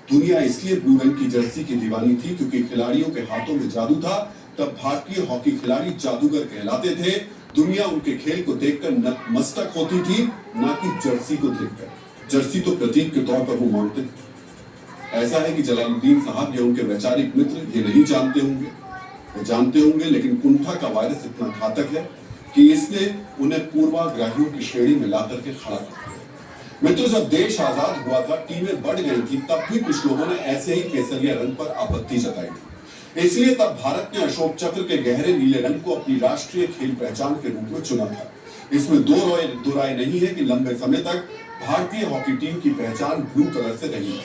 दुनिया इसलिए ब्लू रंग की जर्सी की दीवानी थी क्योंकि खिलाड़ियों के हाथों में जादू था। तब भारतीय हॉकी खिलाड़ी जादूगर कहलाते थे। दुनिया उनके खेल को देखकर नतमस्तक होती थी, ना कि जर्सी को देखकर। जर्सी तो प्रतीक के तौर पर वो मानते थे। ऐसा है कि जलालुद्दीन साहब या उनके वैचारिक मित्र ये नहीं जानते होंगे, वो जानते होंगे, लेकिन कुंठा का वायरस इतना घातक है कि इसने उन्हें पूर्वाग्रहियों की श्रेणी में ला करके खड़ा कर दिया। मित्रों, जब देश आजाद हुआ था, टीमें बढ़ गई थी, तब भी कुछ लोगों ने ऐसे ही केसरिया रंग पर आपत्ति जताई थी। इसलिए तब भारत ने अशोक चक्र के गहरे नीले रंग को अपनी राष्ट्रीय खेल पहचान के रूप में चुना था। इसमें दो राय नहीं है कि लंबे समय तक भारतीय हॉकी टीम की पहचान ब्लू कलर से रही है,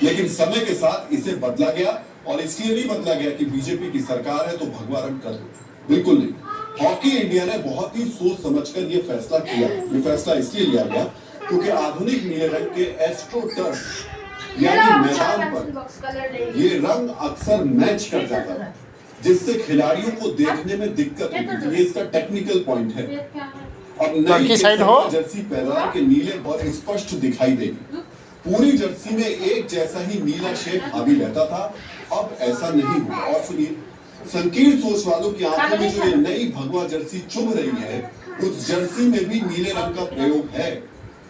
लेकिन समय के साथ इसे बदला गया। और इसलिए नहीं बदला गया कि बीजेपी की सरकार है तो भगवा रंग कर दो, बिल्कुल नहीं। हॉकी इंडिया ने बहुत ही सोच समझकर यह फैसला किया। ये फैसला इसलिए लिया गया क्योंकि आधुनिक नीले रंग के एस्ट्रो टर्फ यानी मैदान पर ये रंग अक्सर मैच कर जाता है, जिससे खिलाड़ियों को देखने में दिक्कत होती है। ये इसका टेक्निकल पॉइंट है। अब नई जर्सी पैदावार के नीले बहुत स्पष्ट दिखाई देगी। पूरी जर्सी में एक जैसा ही नीला शेड हावी रहता था, अब ऐसा नहीं हुआ। और सुनिए, संकीर्ण सोच वालों की आंखों में जो ये नई भगवा जर्सी चुभ रही है, उस जर्सी में भी नीले रंग का प्रयोग है।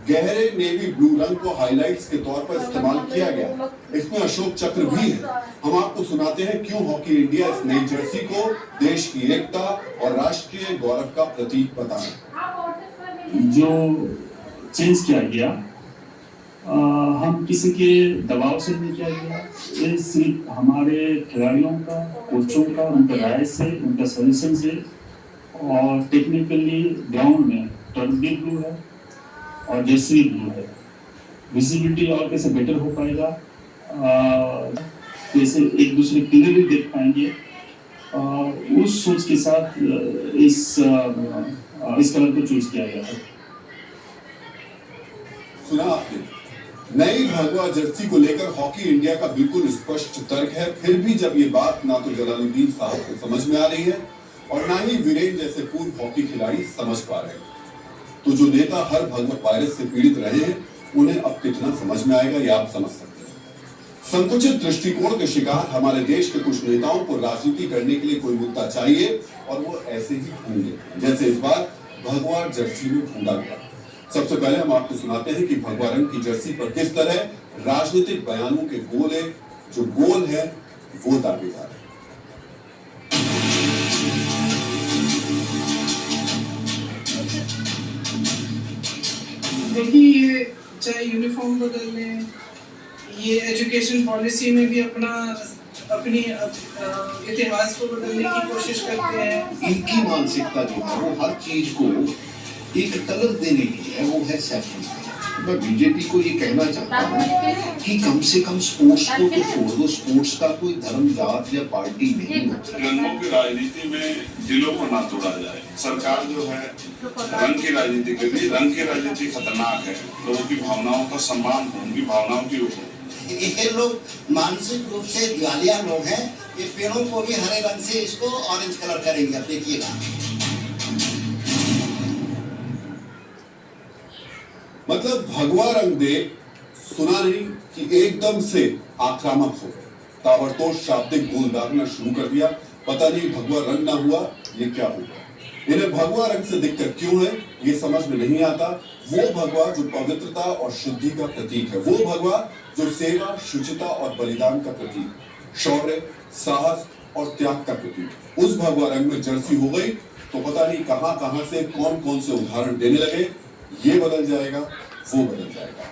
गहरे नेवी ब्लू रंग को हाइलाइट्स के तौर पर इस्तेमाल किया गया। इसमें अशोक चक्र भी है। हम आपको सुनाते हैं क्यों हॉकी इंडिया इस नई जर्सी को देश की एकता और राष्ट्रीय गौरव का प्रतीक बता रहे। जो चेंज किया गया, हम किसी के दबाव से नहीं किया गया। ये सिर्फ हमारे खिलाड़ियों का, कोचों का, उनके राय से, उनका सजेशन से। और टेक्निकली ग्राउंड में टर्फ भी ब्लू है और जर्सी ब्लू है। विजिबिलिटी और कैसे बेटर हो पाएगा, कैसे एक दूसरे क्लियर भी देख पाएंगे, उस सोच के साथ इस कलर को चूज किया गया है। सुना आपने, नई भगवा जर्सी को लेकर हॉकी इंडिया का बिल्कुल स्पष्ट तर्क है। फिर भी जब ये बात ना तो जलालुद्दीन साहब को समझ में आ रही है और ना ही वीरेन जैसे पूर्व हॉकी खिलाड़ी समझ पा रहे हैं, तो जो नेता हर भगवा वायरस से पीड़ित रहे हैं, उन्हें अब कितना समझ में आएगा, ये आप समझ सकते हैं। संकुचित दृष्टिकोण के शिकार हमारे देश के कुछ नेताओं को राजनीति करने के लिए कोई मुद्दा चाहिए और वो ऐसे ही होंगे, जैसे इस बार भगवा जर्सी में ढूंढा गया। सबसे पहले हम आपको सुनाते हैं कि भगवा रंग की जर्सी पर किस तरह राजनीतिक बयानों के गोले जो गोल है वो दावेदार है। देखिए, ये चाहे यूनिफॉर्म बदल लें, ये एजुकेशन पॉलिसी में भी अपनी इतिहास को बदलने की कोशिश करते हैं। इनकी मानसिकता जो है वो हर चीज को एक कलर देने की है, वो है सैफरन। मैं बीजेपी को ये कहना चाहता हूँ कि कम से कम स्पोर्ट्स को तो छोड़ दो। स्पोर्ट्स का कोई धर्म, जात या पार्टी नहीं होता। रंगों की राजनीति में दिलों को ना तोड़ा जाए। सरकार जो है रंग की राजनीति कर रही है। रंग की राजनीति खतरनाक है। लोगों की भावनाओं का सम्मान हो, उनकी भावनाओं की हो। ये लोग मानसिक रूप से दिवालिया लोग हैं। ये पेड़ों को भी हरे रंग से इसको ऑरेंज कलर करेंगे, अब देखिएगा। मतलब भगवा रंग देख सुना नहीं कि एकदम से आक्रामक हो गए, ताबड़तोड़ शाब्दिक गोल दागना शुरू कर दिया। पता नहीं भगवा रंग ना हुआ ये क्या होगा। इन्हें भगवा रंग से दिक्कत क्यों है ये समझ में नहीं आता। वो भगवा जो पवित्रता और शुद्धि का प्रतीक है, वो भगवा जो सेवा, शुचिता और बलिदान का प्रतीक, शौर्य, साहस और त्याग का प्रतीक, उस भगवा रंग में जर्सी हो गई तो पता नहीं कहां कहां से कौन कौन से उदाहरण देने लगे। ये बदल जाएगा, वो बदल जाएगा।